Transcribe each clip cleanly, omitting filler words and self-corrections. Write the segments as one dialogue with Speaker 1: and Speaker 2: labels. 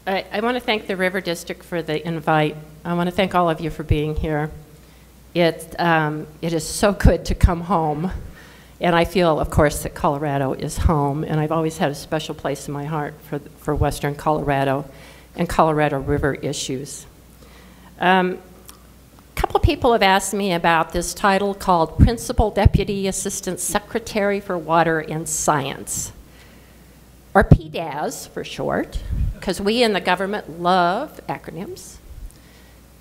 Speaker 1: I want to thank the River District for the invite. I want to thank all of you for being here. It is so good to come home. And I feel, of course, that Colorado is home. And I've always had a special place in my heart for Western Colorado and Colorado River issues. A couple of people have asked me about this title called Principal Deputy Assistant Secretary for Water and Science, or PDAS for short, because we in the government love acronyms.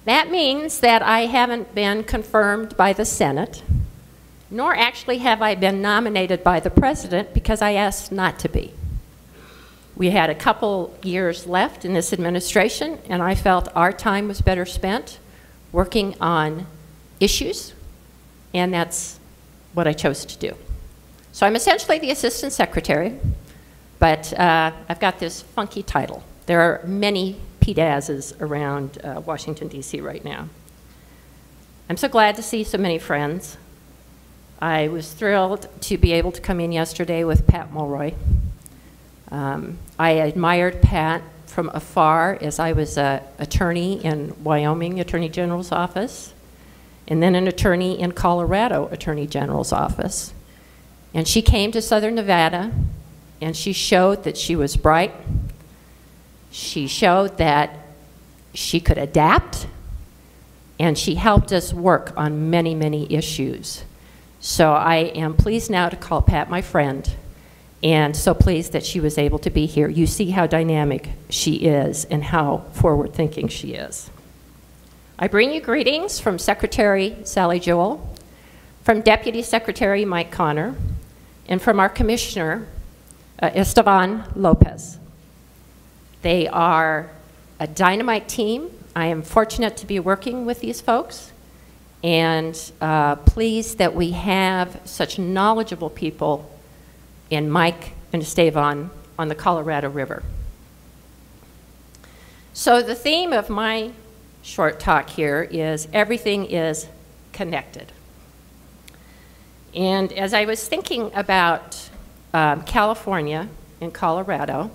Speaker 1: That means that I haven't been confirmed by the Senate, nor actually have I been nominated by the President because I asked not to be. We had a couple years left in this administration, and I felt our time was better spent working on issues, and that's what I chose to do. So I'm essentially the Assistant Secretary, but I've got this funky title. There are many PDASs around Washington, D.C. right now. I'm so glad to see so many friends. I was thrilled to be able to come in yesterday with Pat Mulroy. I admired Pat from afar as I was an attorney in Wyoming Attorney General's office, and then an attorney in Colorado Attorney General's office. And she came to Southern Nevada, and she showed that she was bright. She showed that she could adapt, and she helped us work on many, many issues. So I am pleased now to call Pat my friend, and so pleased that she was able to be here. You see how dynamic she is and how forward-thinking she is. I bring you greetings from Secretary Sally Jewell, from Deputy Secretary Mike Connor, and from our Commissioner, Esteban Lopez. They are a dynamite team. I am fortunate to be working with these folks, and pleased that we have such knowledgeable people in Mike and Esteban on the Colorado River. So the theme of my short talk here is everything is connected. And as I was thinking about California and Colorado,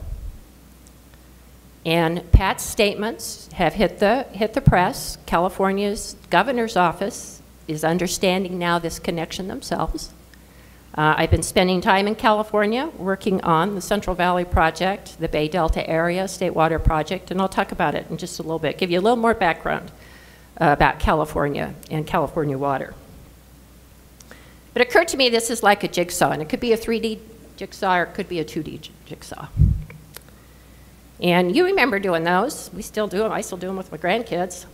Speaker 1: and Pat's statements have hit the press. California's governor's office is understanding now this connection themselves. I've been spending time in California working on the Central Valley Project, the Bay Delta Area State Water Project, and I'll talk about it in just a little bit, give you a little more background about California and California water. But it occurred to me this is like a jigsaw, and it could be a 3D jigsaw or it could be a 2D jigsaw. And you remember doing those. We still do them. I still do them with my grandkids.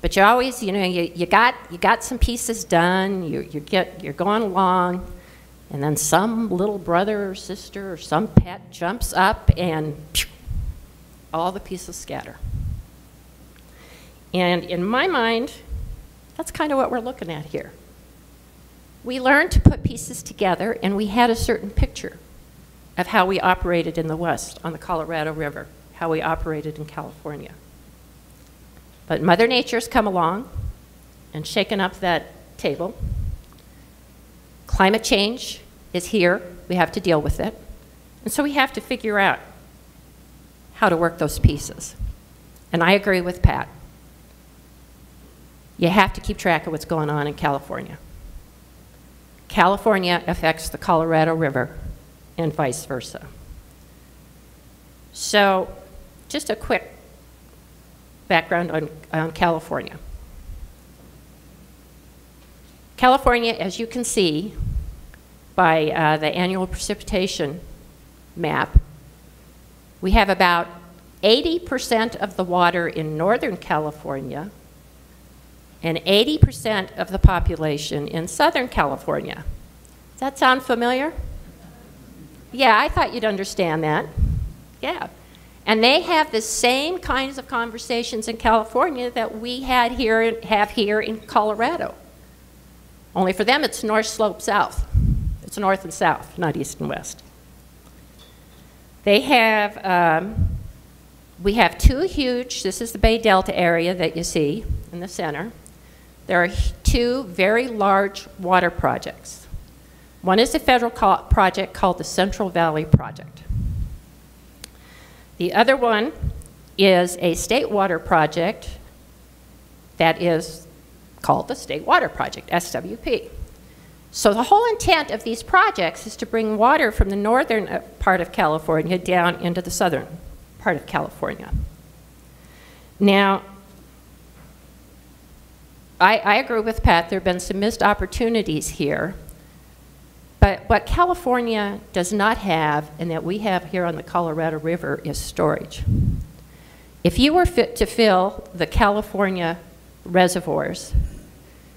Speaker 1: But you always, you know, you got some pieces done. You're going along, and then some little brother or sister or some pet jumps up, and phew, all the pieces scatter. And in my mind, that's kind of what we're looking at here. We learned to put pieces together, and we had a certain picture of how we operated in the West on the Colorado River, how we operated in California. But Mother Nature's come along and shaken up that table. Climate change is here. We have to deal with it. And so we have to figure out how to work those pieces. And I agree with Pat. You have to keep track of what's going on in California. California affects the Colorado River and vice versa. So just a quick background on California. California, as you can see by the annual precipitation map, we have about 80% of the water in Northern California and 80% of the population in Southern California. Does that sound familiar? Yeah, I thought you'd understand that. Yeah. And they have the same kinds of conversations in California that we have here in Colorado. Only for them, it's north slope south. It's north and south, not east and west. They have, we have two huge, this is the Bay Delta area that you see in the center. There are two very large water projects. One is a federal project called the Central Valley Project. The other one is a state water project that is called the State Water Project, SWP. So the whole intent of these projects is to bring water from the northern part of California down into the southern part of California. Now, I agree with Pat, there have been some missed opportunities here, but what California does not have, and that we have here on the Colorado River, is storage. If you were fit to fill the California reservoirs,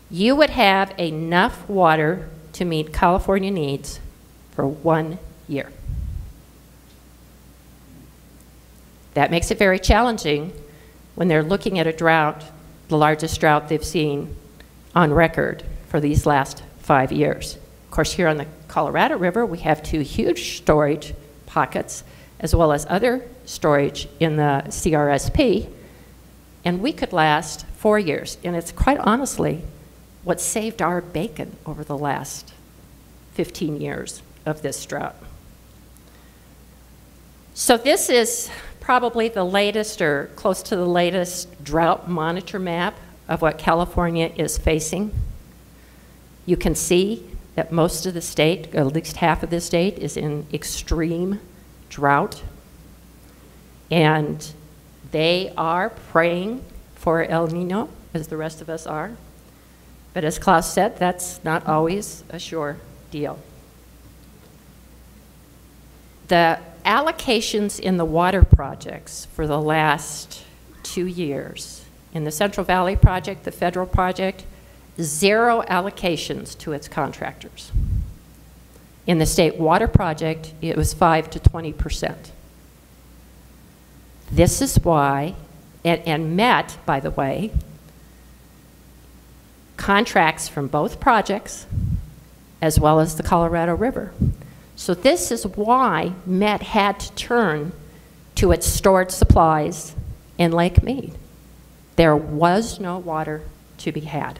Speaker 1: you would have enough water to meet California needs for 1 year. That makes it very challenging when they're looking at a drought, the largest drought they've seen on record for these last 5 years. Of course, here on the Colorado River, we have 2 huge storage pockets, as well as other storage in the CRSP, and we could last 4 years. And it's quite honestly what saved our bacon over the last 15 years of this drought. So this is probably the latest or close to the latest drought monitor map of what California is facing. You can see that most of the state, or at least half of the state, is in extreme drought. And they are praying for El Nino, as the rest of us are. But as Klaus said, that's not always a sure deal. The allocations in the water projects for the last 2 years, in the Central Valley project, the federal project, 0 allocations to its contractors. In the state water project, it was 5 to 20%. This is why, and Met, by the way, contracts from both projects as well as the Colorado River. So this is why Met had to turn to its stored supplies in Lake Mead. There was no water to be had.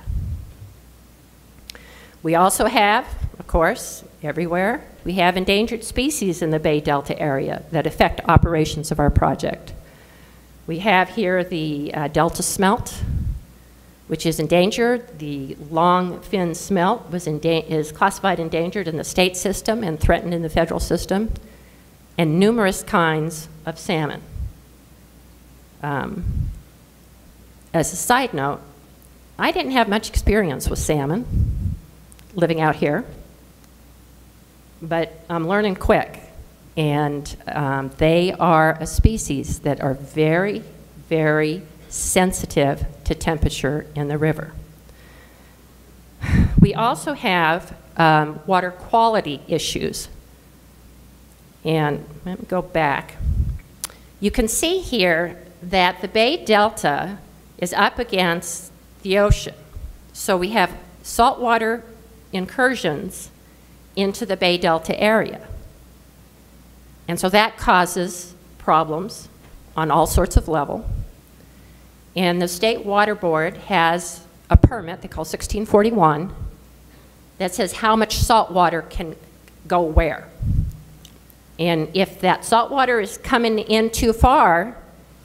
Speaker 1: We also have, of course, everywhere, we have endangered species in the Bay Delta area that affect operations of our project. We have here the Delta smelt, which is endangered. The long fin smelt is classified endangered in the state system and threatened in the federal system, and numerous kinds of salmon. As a side note, I didn't have much experience with salmon living out here, but I'm learning quick. And they are a species that are very, very sensitive to temperature in the river. We also have water quality issues. And let me go back. You can see here that the Bay Delta is up against the ocean. So we have saltwater incursions into the Bay Delta area. And so that causes problems on all sorts of levels. And the State Water Board has a permit they call 1641 that says how much salt water can go where. And if that salt water is coming in too far,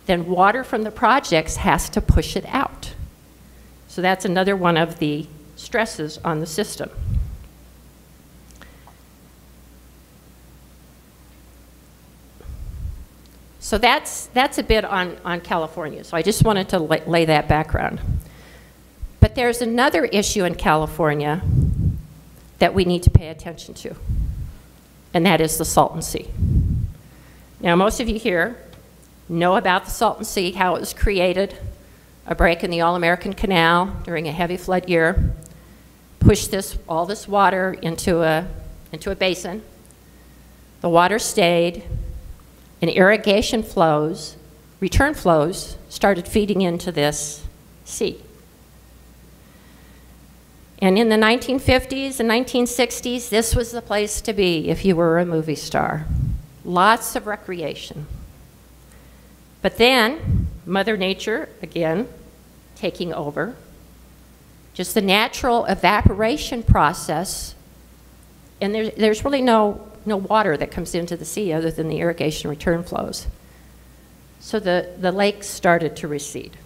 Speaker 1: then water from the projects has to push it out. So that's another one of the stresses on the system. So that's a bit on California. So I just wanted to lay that background. But there's another issue in California that we need to pay attention to, and that is the Salton Sea. Now, most of you here know about the Salton Sea, how it was created, a break in the All-American Canal during a heavy flood year, pushed all this water into a basin. The water stayed, and irrigation flows, return flows, started feeding into this sea. And in the 1950s and 1960s, this was the place to be if you were a movie star. Lots of recreation. But then, Mother Nature, again, taking over. Just the natural evaporation process, and there's really no water that comes into the sea other than the irrigation return flows. So the lake started to recede.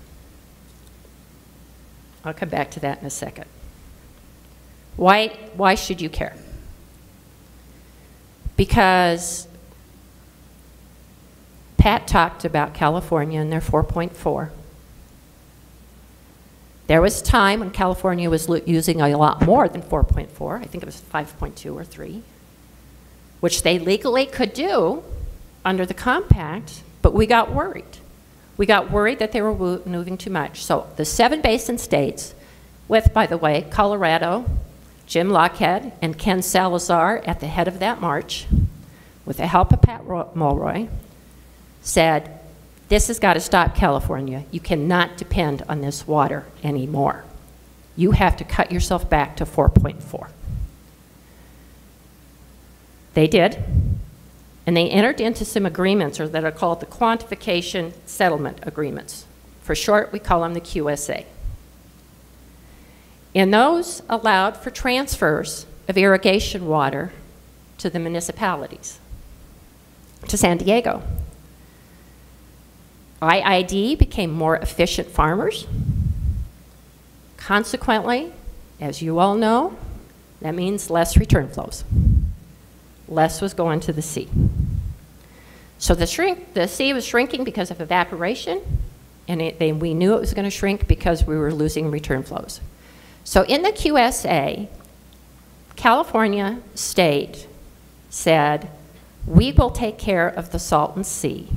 Speaker 1: I'll come back to that in a second. Why should you care? Because Pat talked about California and their 4.4. There was a time when California was using a lot more than 4.4. I think it was 5.2 or 3, which they legally could do under the compact, but we got worried. We got worried that they were moving too much. So the 7 basin states, with, by the way, Colorado, Jim Lockhead, and Ken Salazar at the head of that march, with the help of Pat Mulroy, said, this has got to stop, California. You cannot depend on this water anymore. You have to cut yourself back to 4.4. They did, and they entered into some agreements that are called the Quantification Settlement Agreements. For short, we call them the QSA. And those allowed for transfers of irrigation water to the municipalities, to San Diego. IID became more efficient farmers. Consequently, as you all know, that means less return flows. Less was going to the sea. So the sea was shrinking because of evaporation, and we knew it was going to shrink because we were losing return flows. So in the QSA, California State said, we will take care of the Salton Sea,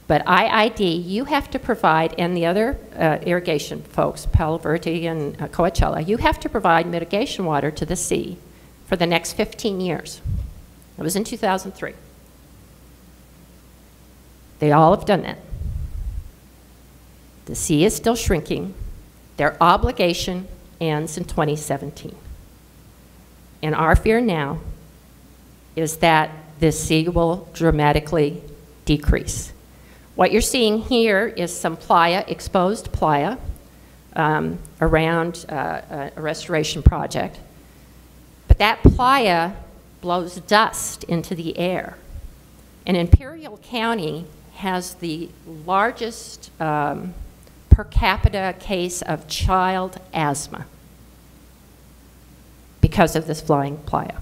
Speaker 1: but IID, you have to provide, and the other irrigation folks, Palo Verde and Coachella, you have to provide mitigation water to the sea for the next 15 years. It was in 2003. They all have done that. The sea is still shrinking. Their obligation ends in 2017. And our fear now is that the sea will dramatically decrease. What you're seeing here is some playa, exposed playa, around a restoration project. But that playa blows dust into the air. And Imperial County has the largest per capita case of child asthma because of this flying playa.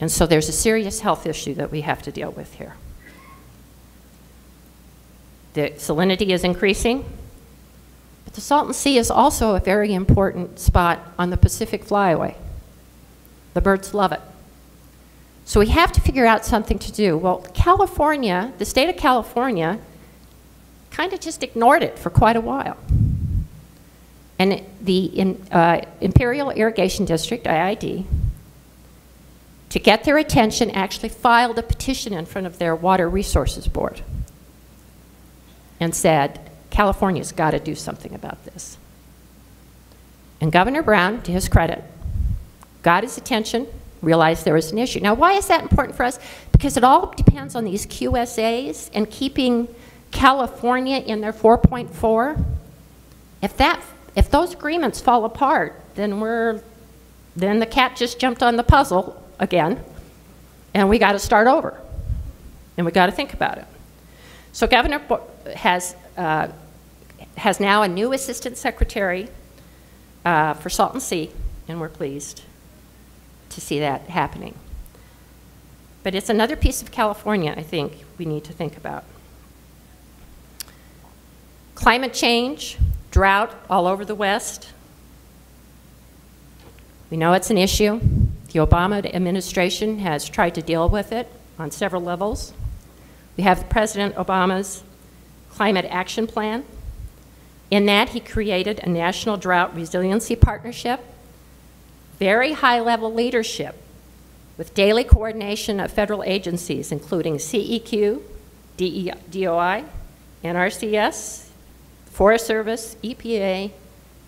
Speaker 1: And so there's a serious health issue that we have to deal with here. The salinity is increasing, but the Salton Sea is also a very important spot on the Pacific Flyway. The birds love it. So we have to figure out something to do. Well, California, the state of California, kind of just ignored it for quite a while. And the Imperial Irrigation District, IID, to get their attention, actually filed a petition in front of their Water Resources Board and said, California's got to do something about this. And Governor Brown, to his credit, got his attention, realized there was an issue. Now, why is that important for us? Because it all depends on these QSAs and keeping California in their 4.4. If those agreements fall apart, then the cat just jumped on the puzzle again, and we got to start over, and we got to think about it. So Governor has now a new assistant secretary for Salton Sea, and we're pleased to see that happening. But it's another piece of California I think we need to think about. Climate change, drought all over the West. We know it's an issue. The Obama administration has tried to deal with it on several levels. We have President Obama's Climate Action Plan. In that, he created a National Drought Resiliency Partnership, very high-level leadership with daily coordination of federal agencies, including CEQ, DOI, NRCS, Forest Service, EPA,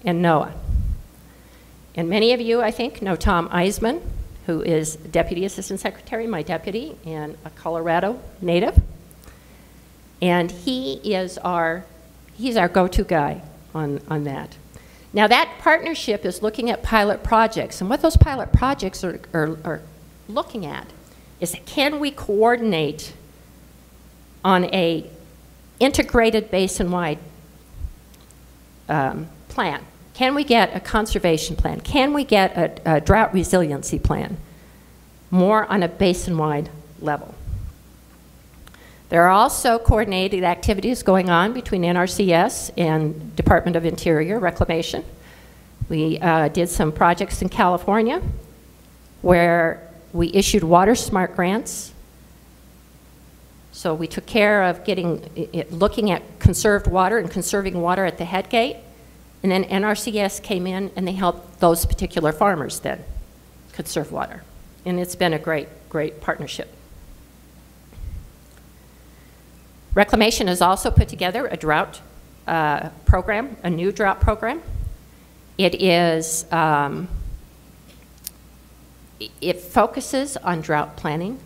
Speaker 1: and NOAA. And many of you, I think, know Tom Eisman, who is Deputy Assistant Secretary, my deputy, and a Colorado native. And he's our go-to guy on that. Now that partnership is looking at pilot projects, and what those pilot projects are looking at is, can we coordinate on a integrated basin-wide plan? Can we get a conservation plan? Can we get a drought resiliency plan? More on a basin-wide level. There are also coordinated activities going on between NRCS and Department of Interior Reclamation. We did some projects in California where we issued water smart grants. So we took care of looking at conserved water and conserving water at the head gate. And then NRCS came in and they helped those particular farmers then conserve water. And it's been a great, great partnership. Reclamation has also put together a drought program, a new drought program. It is, it focuses on drought planning.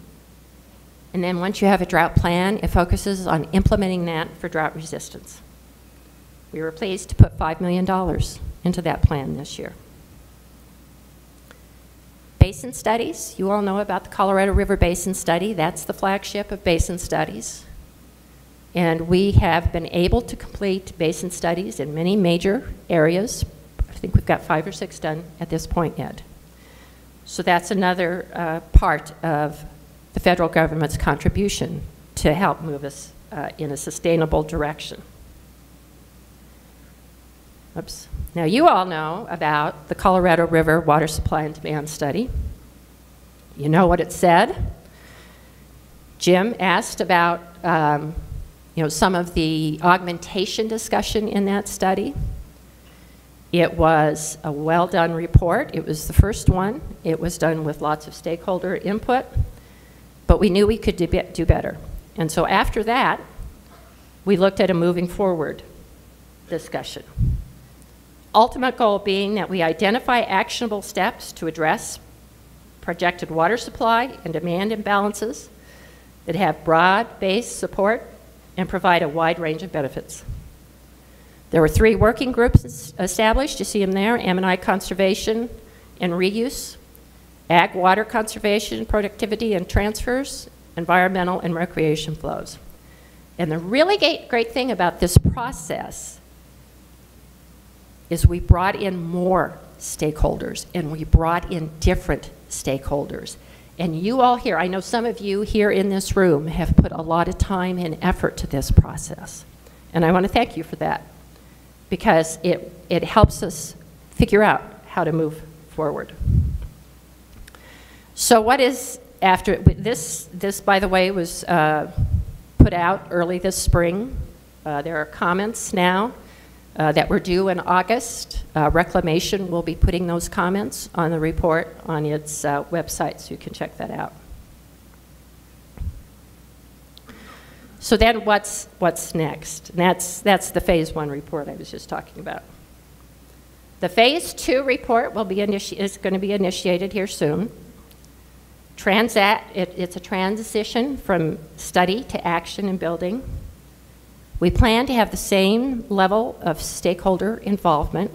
Speaker 1: And then once you have a drought plan, it focuses on implementing that for drought resistance. We were pleased to put $5 million into that plan this year. Basin studies, you all know about the Colorado River Basin Study. That's the flagship of basin studies. And we have been able to complete basin studies in many major areas. I think we've got 5 or 6 done at this point yet. So that's another part of the federal government's contribution to help move us in a sustainable direction. Oops. Now you all know about the Colorado River Water Supply and Demand Study. You know what it said. Jim asked about some of the augmentation discussion in that study. It was a well-done report. It was the first one. It was done with lots of stakeholder input, but we knew we could do better. And so after that, we looked at a moving forward discussion. Ultimate goal being that we identify actionable steps to address projected water supply and demand imbalances that have broad-based support and provide a wide range of benefits. There were 3 working groups established. You see them there: Ammonite conservation and reuse, ag water conservation, productivity and transfers, environmental and recreation flows. And the really great thing about this process is we brought in more stakeholders, and we brought in different stakeholders. And you all here, I know some of you here in this room have put a lot of time and effort to this process. And I want to thank you for that, because it helps us figure out how to move forward. So what is after this? This, by the way, was put out early this spring. There are comments now that were due in August. Reclamation will be putting those comments on the report on its website, so you can check that out. So then what's next? And that's the Phase 1 report I was just talking about. The Phase 2 report will be is going to be initiated here soon. It's a transition from study to action and building. We plan to have the same level of stakeholder involvement.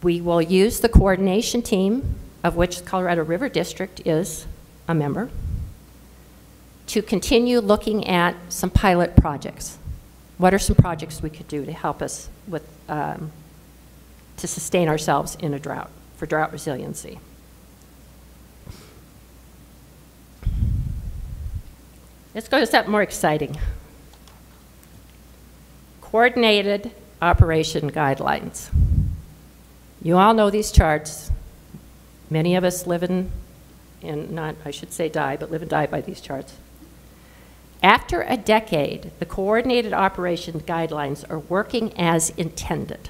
Speaker 1: We will use the coordination team, of which the Colorado River District is a member, to continue looking at some pilot projects. What are some projects we could do to help us with, to sustain ourselves in a drought, for drought resiliency? Let's go to something more exciting. Coordinated operation guidelines. You all know these charts. Many of us live I should say die, but live and die by these charts. After a decade, the coordinated operation guidelines are working as intended.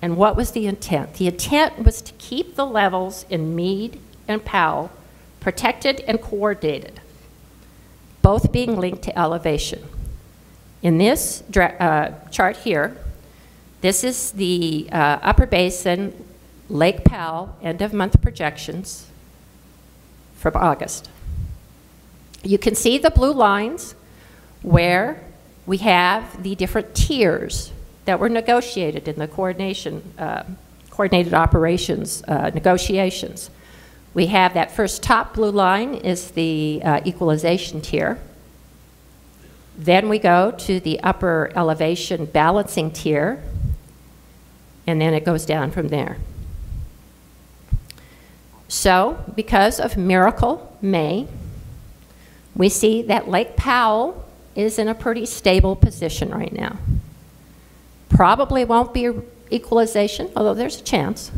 Speaker 1: And what was the intent? The intent was to keep the levels in Mead and Powell protected and coordinated, both being linked to elevation. In this chart here, this is the Upper Basin, Lake Powell, end-of-month projections from August. You can see the blue lines where we have the different tiers that were negotiated in the coordinated operations negotiations. We have that first top blue line is the equalization tier. Then we go to the upper elevation balancing tier, and then it goes down from there. So, because of Miracle May, we see that Lake Powell is in a pretty stable position right now. Probably won't be equalization, although there's a chance.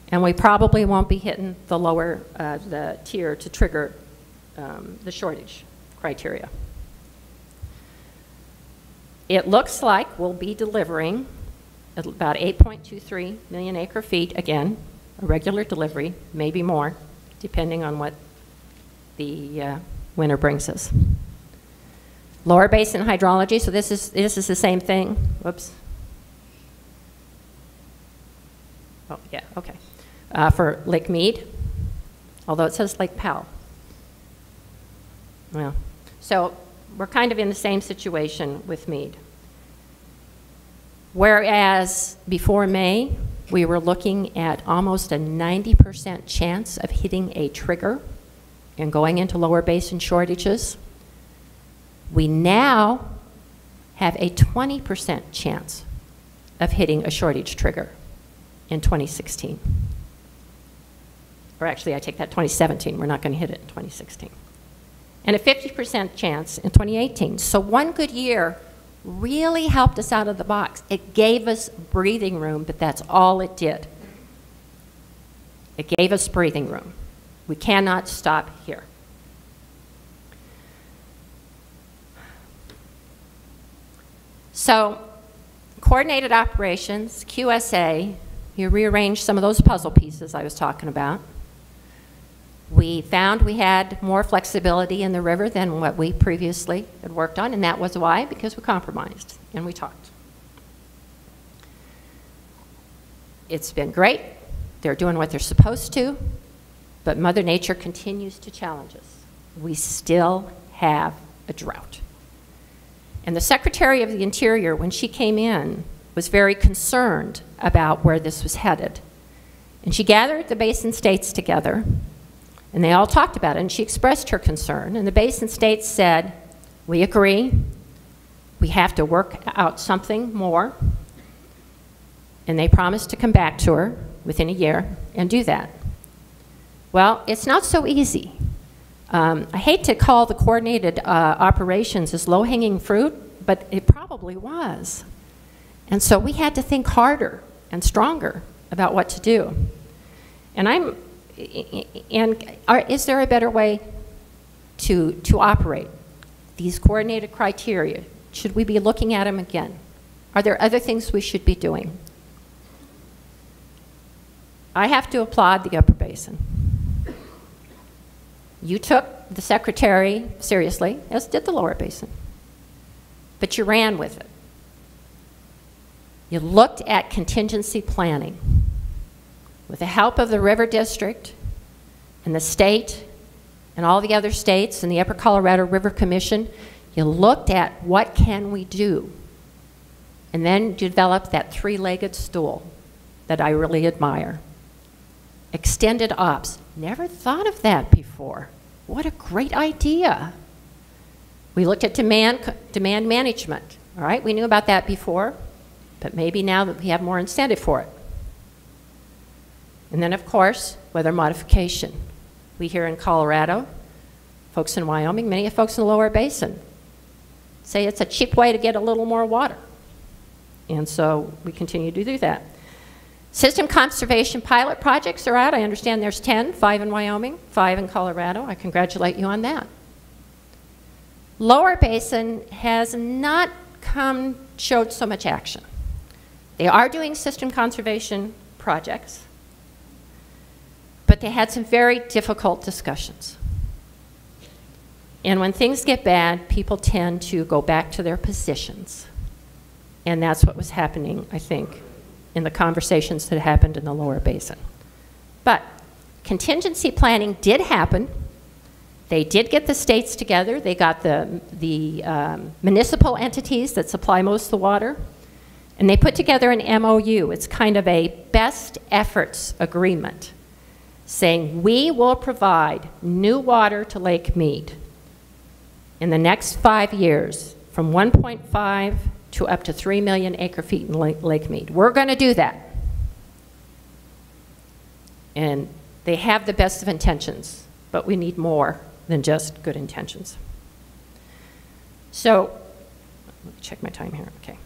Speaker 1: And we probably won't be hitting the lower the tier to trigger the shortage criteria. It looks like we'll be delivering at about 8.23 million acre feet, again, a regular delivery, maybe more, depending on what the winter brings us. Lower Basin hydrology, so this is the same thing. Whoops. Oh, yeah, okay. For Lake Mead, although it says Lake Powell. Well, so we're kind of in the same situation with Mead. Whereas before May, we were looking at almost a 90% chance of hitting a trigger and going into lower basin shortages. We now have a 20% chance of hitting a shortage trigger in 2016. Or actually, I take that 2017. We're not going to hit it in 2016. And a 50% chance in 2018. So one good year really helped us out of the box. It gave us breathing room, but that's all it did. It gave us breathing room. We cannot stop here. So, coordinated operations, QSA, you rearrange some of those puzzle pieces I was talking about. We found we had more flexibility in the river than what we previously had worked on, and that was why, because we compromised and we talked. It's been great. They're doing what they're supposed to, but Mother Nature continues to challenge us. We still have a drought. And the Secretary of the Interior, when she came in, was very concerned about where this was headed. And she gathered the basin states together, and they all talked about it, and she expressed her concern. And the basin states said, we agree, we have to work out something more. And they promised to come back to her within a year and do that. Well, it's not so easy. I hate to call the coordinated operations as low-hanging fruit, but it probably was. And so we had to think harder and stronger about what to do. And is there a better way to operate these coordinated criteria? Should we be looking at them again? Are there other things we should be doing? I have to applaud the Upper Basin. You took the Secretary seriously, as did the Lower Basin, but you ran with it. You looked at contingency planning. With the help of the River District and the state and all the other states and the Upper Colorado River Commission, you looked at what can we do, and then developed that three-legged stool that I really admire. Extended ops. Never thought of that before. What a great idea. We looked at demand management. All right, we knew about that before, but maybe now that we have more incentive for it. And then, of course, weather modification. We here in Colorado, folks in Wyoming, many folks in the Lower Basin say it's a cheap way to get a little more water. And so we continue to do that. System conservation pilot projects are out. I understand there's 10, 5 in Wyoming, 5 in Colorado. I congratulate you on that. Lower Basin has not showed so much action. They are doing system conservation projects, but they had some very difficult discussions. And when things get bad, people tend to go back to their positions. And that's what was happening, I think, in the conversations that happened in the Lower Basin. But contingency planning did happen. They did get the states together. They got the municipal entities that supply most of the water, and they put together an MOU. It's kind of a best efforts agreement saying we will provide new water to Lake Mead. in the next 5 years from 1.5 to up to 3 million acre-feet in Lake Mead. We're going to do that. And they have the best of intentions, but we need more than just good intentions. So, let me check my time here, okay.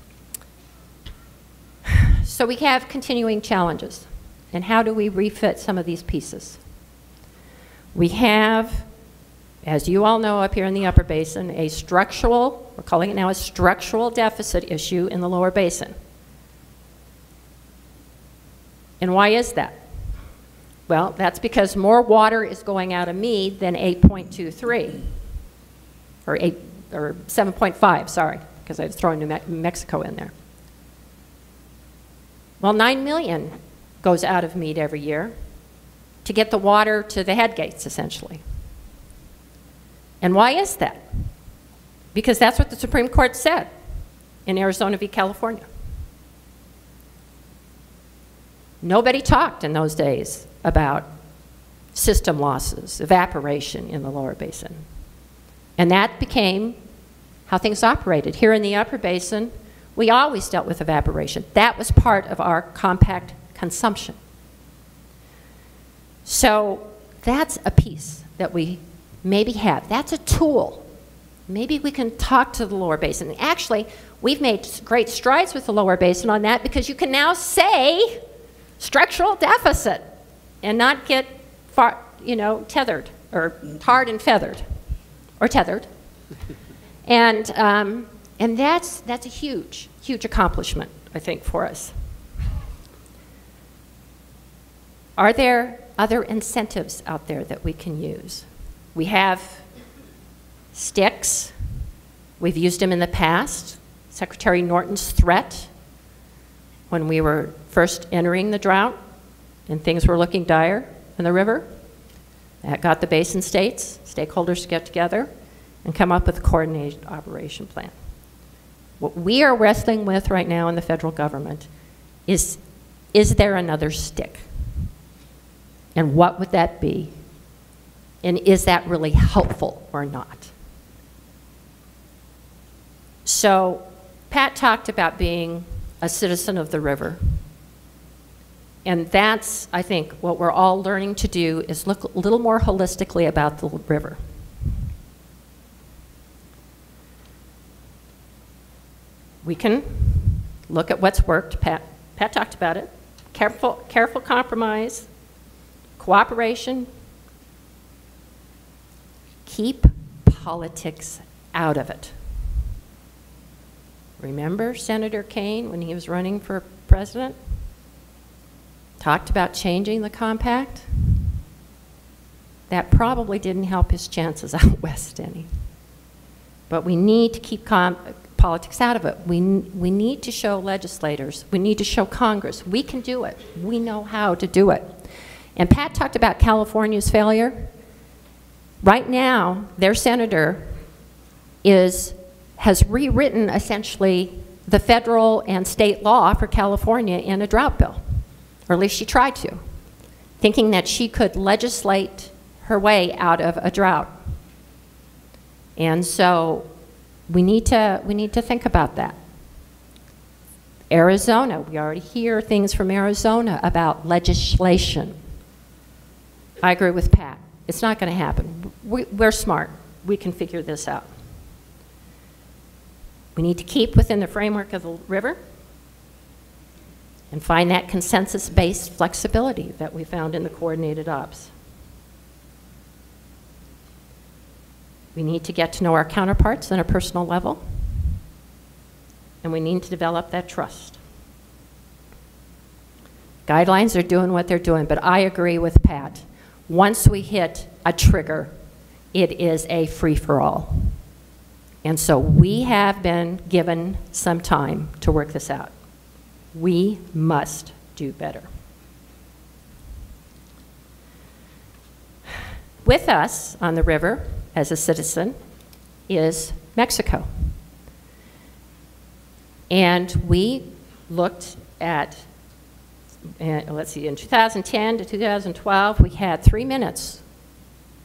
Speaker 1: So we have continuing challenges. And how do we refit some of these pieces? We have, as you all know up here in the Upper Basin, a structural, we're calling it now a structural deficit issue in the Lower Basin. And why is that? Well, that's because more water is going out of Mead than 8.23, or 7.5, sorry, because I was throwing New Mexico in there. Well, 9 million goes out of Mead every year to get the water to the head gates, essentially. And why is that? Because that's what the Supreme Court said in Arizona v. California. Nobody talked in those days about system losses, evaporation in the Lower Basin. And that became how things operated. Here in the Upper Basin, we always dealt with evaporation. That was part of our compact consumption. So that's a piece that we maybe have. That's a tool. Maybe we can talk to the Lower Basin. Actually, we've made great strides with the Lower Basin on that because you can now say structural deficit and not get far, tethered or tarred and feathered or tethered. And that's a huge, huge accomplishment, I think, for us. Are there other incentives out there that we can use? We have sticks. We've used them in the past. Secretary Norton's threat when we were first entering the drought and things were looking dire in the river. That got the basin states, stakeholders to get together and come up with a coordinated operation plan. What we are wrestling with right now in the federal government is there another stick? And what would that be? And is that really helpful or not? So Pat talked about being a citizen of the river. And that's, I think, what we're all learning to do is look a little more holistically about the river. We can look at what's worked. Pat talked about it. Careful compromise, cooperation. Keep politics out of it. Remember Senator Kane when he was running for president? Talked about changing the compact? That probably didn't help his chances out west any. But we need to keep politics out of it. We need to show legislators, we need to show Congress, we can do it. We know how to do it. And Pat talked about California's failure. Right now, their senator has rewritten essentially the federal and state law for California in a drought bill, or at least she tried to, thinking that she could legislate her way out of a drought. And so we need to think about that. Arizona, we already hear things from Arizona about legislation. I agree with Pat. It's not going to happen. We're smart. We can figure this out. We need to keep within the framework of the river and find that consensus-based flexibility that we found in the coordinated ops. We need to get to know our counterparts on a personal level, and we need to develop that trust. Guidelines are doing what they're doing, but I agree with Pat. Once we hit a trigger, it is a free-for-all. And so we have been given some time to work this out. We must do better. With us on the river as a citizen is Mexico. And we looked at, let's see, in 2010 to 2012, we had 3 minutes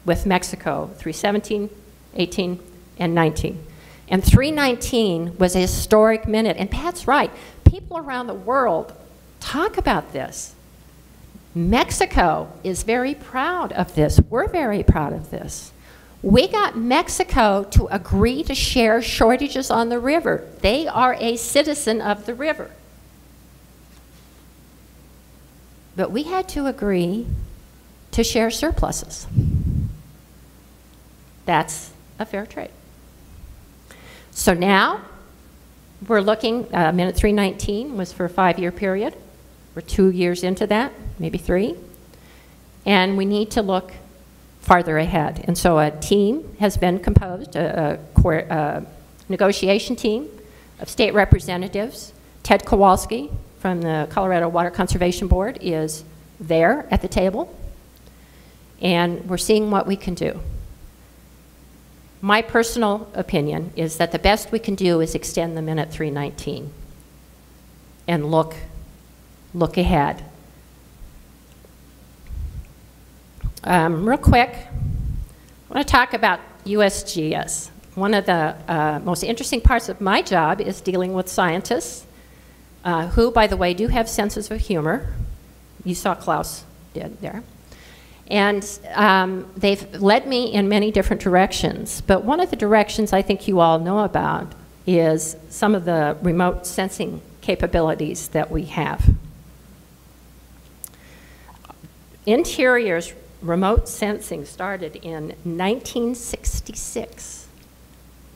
Speaker 1: with Mexico, 317, 18, and 19. And 319 was a historic minute. And Pat's right. People around the world talk about this. Mexico is very proud of this. We're very proud of this. We got Mexico to agree to share shortages on the river. They are a citizen of the river. But we had to agree to share surpluses. That's a fair trade. So now we're looking, minute 319 was for a 5-year period. We're 2 years into that, maybe 3. And we need to look farther ahead. And so a team has been composed, a negotiation team of state representatives. Ted Kowalski from the Colorado Water Conservation Board is there at the table. And we're seeing what we can do. My personal opinion is that the best we can do is extend the minute 319 and look ahead. Real quick, I want to talk about USGS. One of the most interesting parts of my job is dealing with scientists who, by the way, do have senses of humor. You saw Klaus did there. And they've led me in many different directions. But one of the directions I think you all know about is some of the remote sensing capabilities that we have. Interior's remote sensing started in 1966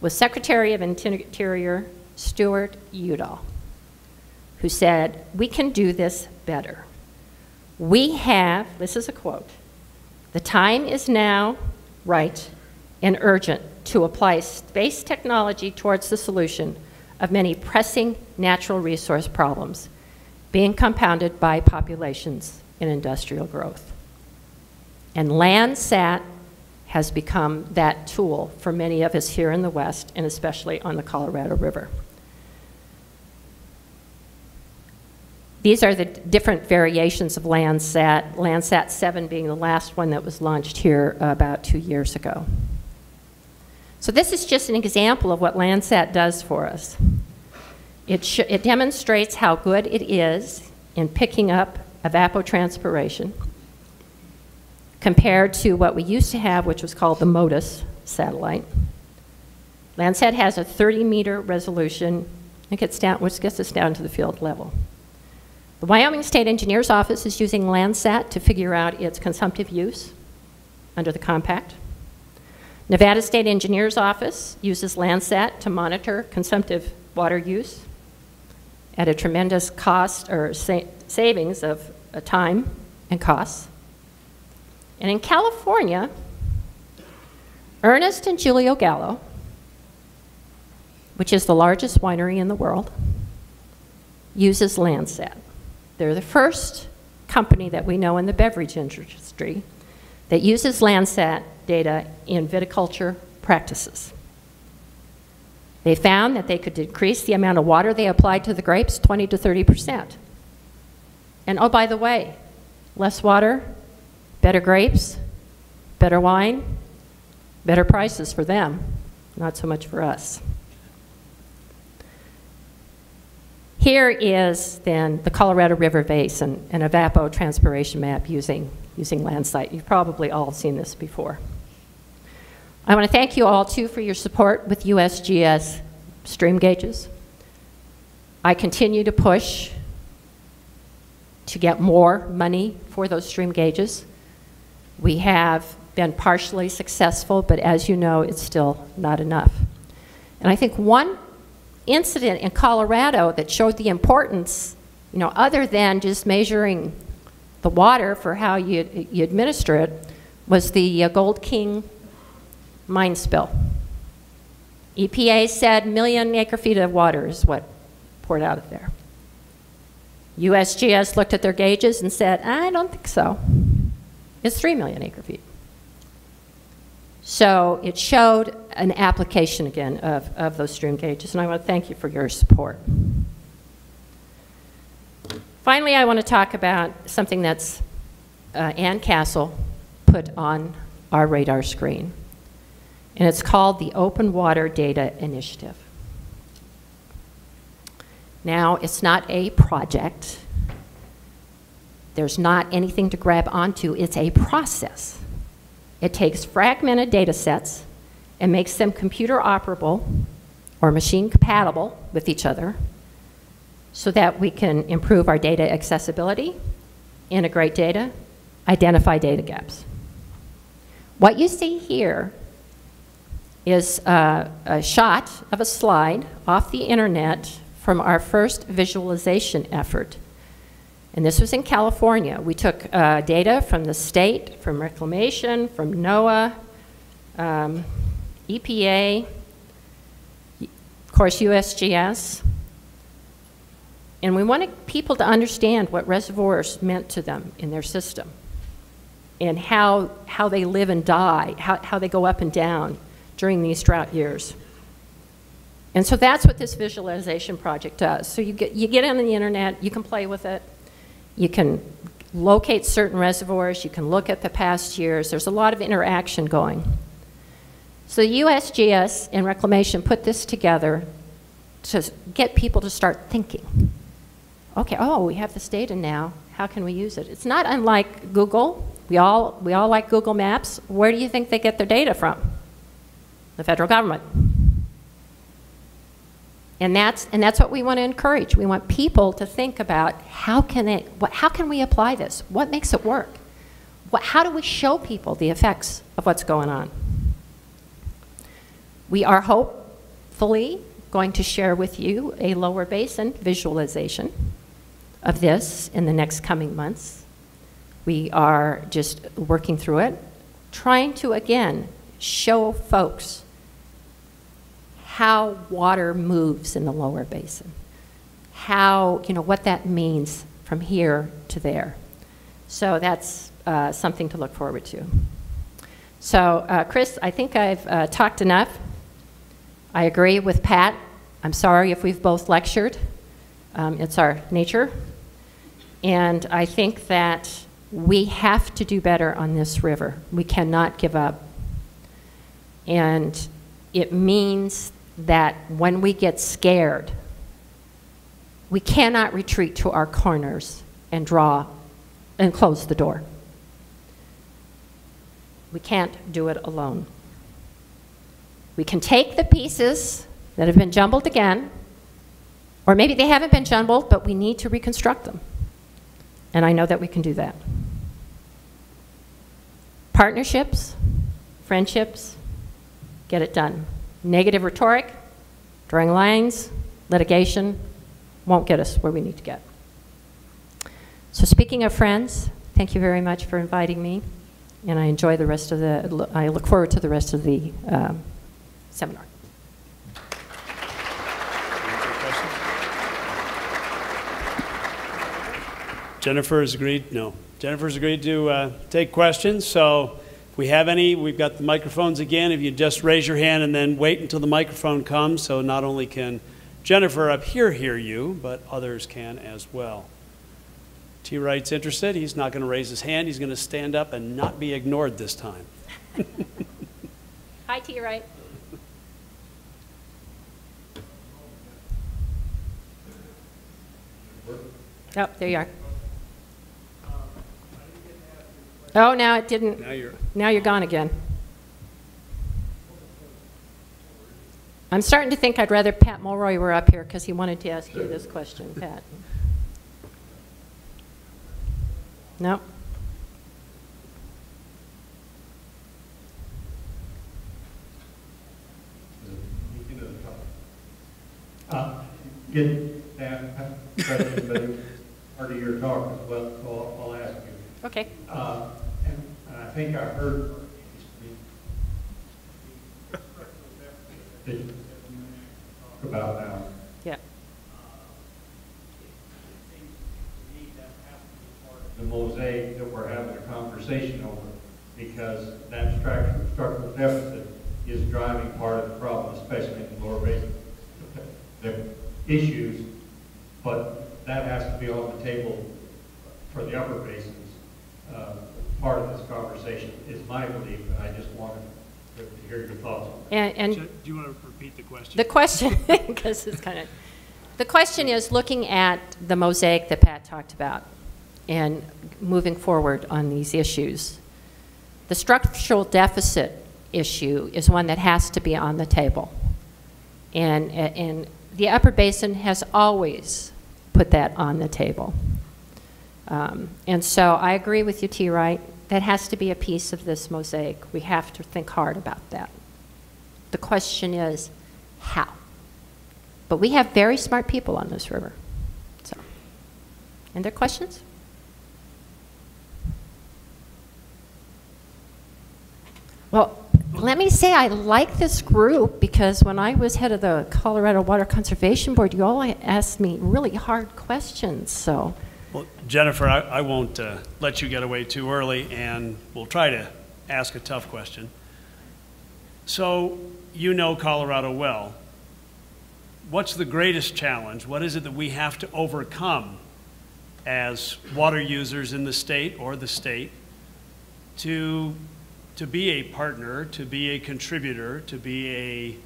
Speaker 1: with Secretary of Interior Stuart Udall, who said, we can do this better. We have, this is a quote, the time is now right and urgent to apply space technology towards the solution of many pressing natural resource problems being compounded by populations and industrial growth. And Landsat has become that tool for many of us here in the West, and especially on the Colorado River. These are the different variations of Landsat, Landsat 7 being the last one that was launched here about 2 years ago. So this is just an example of what Landsat does for us. It demonstrates how good it is in picking up evapotranspiration compared to what we used to have, which was called the MODIS satellite. Landsat has a 30-meter resolution, which gets us down to the field level. The Wyoming State Engineer's Office is using Landsat to figure out its consumptive use under the compact. Nevada State Engineer's Office uses Landsat to monitor consumptive water use at a tremendous cost or savings of time and costs. And in California, Ernest and Julio Gallo, which is the largest winery in the world, uses Landsat. They're the first company that we know in the beverage industry that uses Landsat data in viticulture practices. They found that they could decrease the amount of water they applied to the grapes 20 to 30%. And oh, by the way, less water, better grapes, better wine, better prices for them, not so much for us. Here is then the Colorado River Basin, an evapotranspiration map using Landsat. You've probably all seen this before. I want to thank you all too for your support with USGS stream gauges. I continue to push to get more money for those stream gauges. We have been partially successful, but as you know, it's still not enough. And I think one incident in Colorado that showed the importance, other than just measuring the water for how you administer it, was the Gold King mine spill. EPA said 1 million acre-feet of water is what poured out of there. USGS looked at their gauges and said, I don't think so. It's 3 million acre-feet. So it showed an application again of those stream gauges, and I want to thank you for your support. Finally, I want to talk about something that's Ann Castle put on our radar screen. and it's called the Open Water Data Initiative. Now, it's not a project. There's not anything to grab onto. It's a process. It takes fragmented data sets and makes them computer operable or machine compatible with each other so that we can improve our data accessibility, integrate data, identify data gaps. What you see here is a shot of a slide off the internet from our first visualization effort. And this was in California. We took data from the state, from Reclamation, from NOAA, EPA, of course USGS. And we wanted people to understand what reservoirs meant to them in their system and how they live and die, how they go up and down during these drought years. And so that's what this visualization project does. So you get on the internet, you can play with it, you can locate certain reservoirs, you can look at the past years. There's a lot of interaction going. So the USGS and Reclamation put this together to get people to start thinking. Okay, oh, we have this data now. How can we use it? It's not unlike Google. We all like Google Maps. Where do you think they get their data from? The federal government. And that's what we want to encourage. We want people to think about how can we apply this? What makes it work? How do we show people the effects of what's going on? We are hopefully going to share with you a Lower Basin visualization of this in the next coming months. We are just working through it, trying to, again, show folks how water moves in the Lower Basin, what that means from here to there. So that's something to look forward to. So Chris, I think I've talked enough. I agree with Pat. I'm sorry if we've both lectured. It's our nature. And I think that we have to do better on this river. We cannot give up. And it means that when we get scared, we cannot retreat to our corners and draw and close the door. We can't do it alone. We can take the pieces that have been jumbled again, or maybe they haven't been jumbled, but we need to reconstruct them. And I know that we can do that. Partnerships, friendships, get it done. Negative rhetoric, drawing lines, litigation, won't get us where we need to get. So speaking of friends, thank you very much for inviting me, and I enjoy the rest of the, I look forward to the rest of the seminar.
Speaker 2: Jennifer's agreed, no. Jennifer's agreed to take questions, so if we have any, we've got the microphones again. If you just raise your hand and then wait until the microphone comes, so not only can Jennifer up here hear you, but others can as well. T. Wright's interested. He's not going to raise his hand. He's going to stand up and not be ignored this time.
Speaker 1: Hi, T. Wright. Oh, there you are. Oh, now it didn't. Now you're gone again. I'm starting to think I'd rather Pat Mulroy were up here because he wanted to ask you this question, Pat. No?
Speaker 3: Get that question, but part of your talk as well, so I'll ask you.
Speaker 1: Okay.
Speaker 3: And I think I heard that you talk about now.
Speaker 1: Yeah.
Speaker 3: The mosaic that we're having a conversation over, because that structural deficit is driving part of the problem, especially in the Lower Basin. There are issues, but that has to be on the table for the upper basins. Part of this conversation is my belief, and I just wanted to hear your thoughts on that.
Speaker 1: And
Speaker 2: Do you want to repeat the question?
Speaker 1: the question, because it's kind of, the question is looking at the mosaic that Pat talked about and moving forward on these issues. The structural deficit issue is one that has to be on the table. And the Upper Basin has always put that on the table. And so I agree with you, T. Wright. That has to be a piece of this mosaic. We have to think hard about that. The question is, how? But we have very smart people on this river. So, and there questions? Well, let me say I like this group because when I was head of the Colorado Water Conservation Board, you all asked me really hard questions. So,
Speaker 2: well, Jennifer, I won't let you get away too early, and we'll try to ask a tough question. So, you know Colorado well. What's the greatest challenge? What is it that we have to overcome as water users in the state or the state to be a partner, to be a contributor, to be a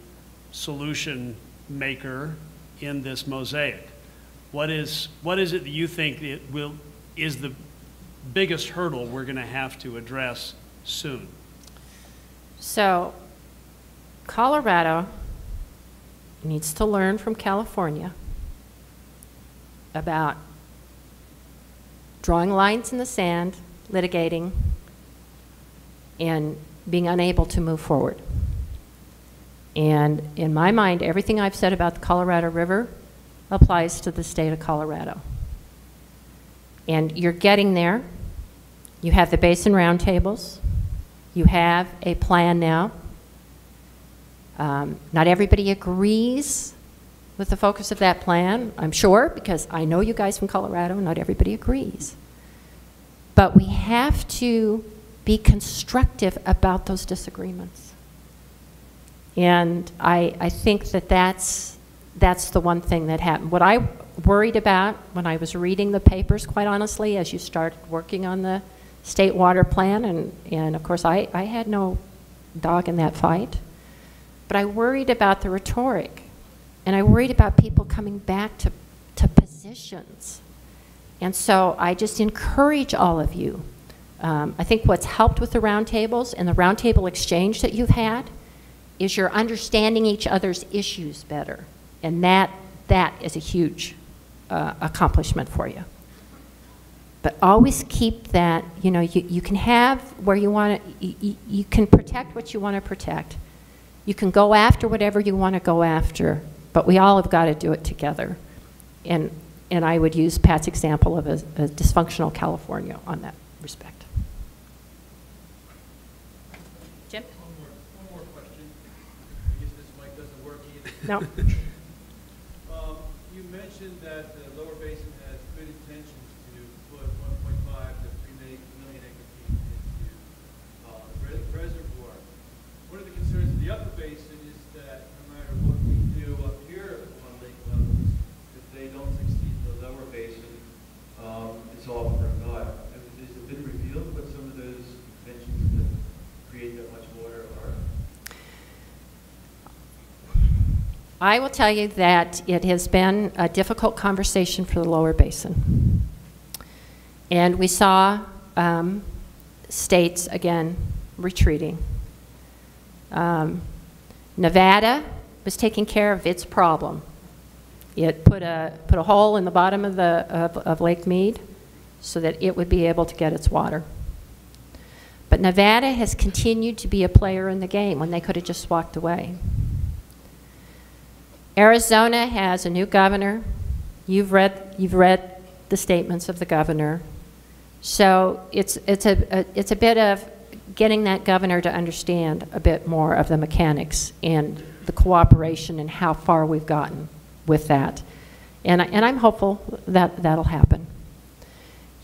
Speaker 2: solution maker in this mosaic? What is it that you think is the biggest hurdle we're going to have to address soon?
Speaker 1: So, Colorado needs to learn from California about drawing lines in the sand, litigating, and being unable to move forward. And in my mind, everything I've said about the Colorado River applies to the state of Colorado. And you're getting there. You have the basin roundtables. You have a plan now. Not everybody agrees with the focus of that plan, I'm sure, because I know you guys from Colorado, not everybody agrees. But we have to be constructive about those disagreements. And I think that that's the one thing that happened. What I worried about when I was reading the papers, quite honestly, as you started working on the state water plan, and of course I had no dog in that fight, but I worried about the rhetoric, and I worried about people coming back to positions. And so I just encourage all of you. I think what's helped with the roundtables and the roundtable exchange that you've had is you're understanding each other's issues better. And that is a huge accomplishment for you. But always keep that, you know, you can have where you want to, you can protect what you want to protect. You can go after whatever you want to go after, but we all have got to do it together. And I would use Pat's example of a dysfunctional California on that respect. Jim?
Speaker 4: One more question. I guess this mic doesn't work either.
Speaker 1: No.
Speaker 4: You mentioned that the Lower Basin has good intentions to put 1.5 to 3 million acre feet into the reservoir. One of the concerns of the Upper Basin is that no matter what we do up here on lake levels, if they don't succeed in the Lower Basin, it's all for naught. Has it been revealed what some of those intentions that create that much water are?
Speaker 1: I will tell you that it has been a difficult conversation for the Lower Basin. And we saw states, again, retreating. Nevada was taking care of its problem. It put a hole in the bottom of Lake Mead so that it would be able to get its water. But Nevada has continued to be a player in the game when they could have just walked away. Arizona has a new governor. You've read the statements of the governor. So it's a bit of getting that governor to understand a bit more of the mechanics and the cooperation and how far we've gotten with that. And I'm hopeful that that'll happen.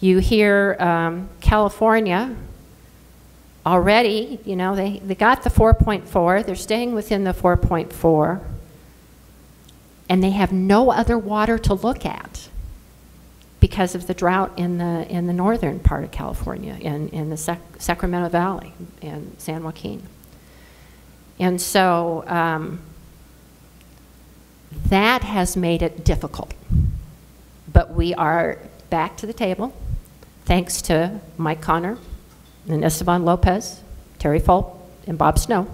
Speaker 1: You hear California already, you know, they got the 4.4. They're staying within the 4.4. And they have no other water to look at because of the drought in the northern part of California, in the Sacramento Valley and San Joaquin. And so that has made it difficult. But we are back to the table, thanks to Mike Connor and Esteban Lopez, Terry Folk, and Bob Snow.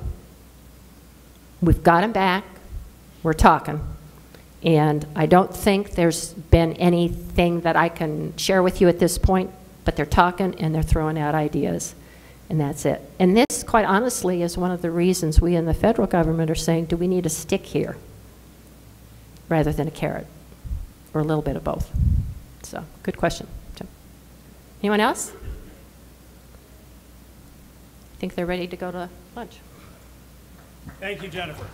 Speaker 1: We've got them back. We're talking. And I don't think there's been anything that I can share with you at this point, but they're talking and they're throwing out ideas, and that's it. And this, quite honestly, is one of the reasons we in the federal government are saying, do we need a stick here rather than a carrot, or a little bit of both? So, good question. Anyone else? I think they're ready to go to lunch.
Speaker 2: Thank you, Jennifer.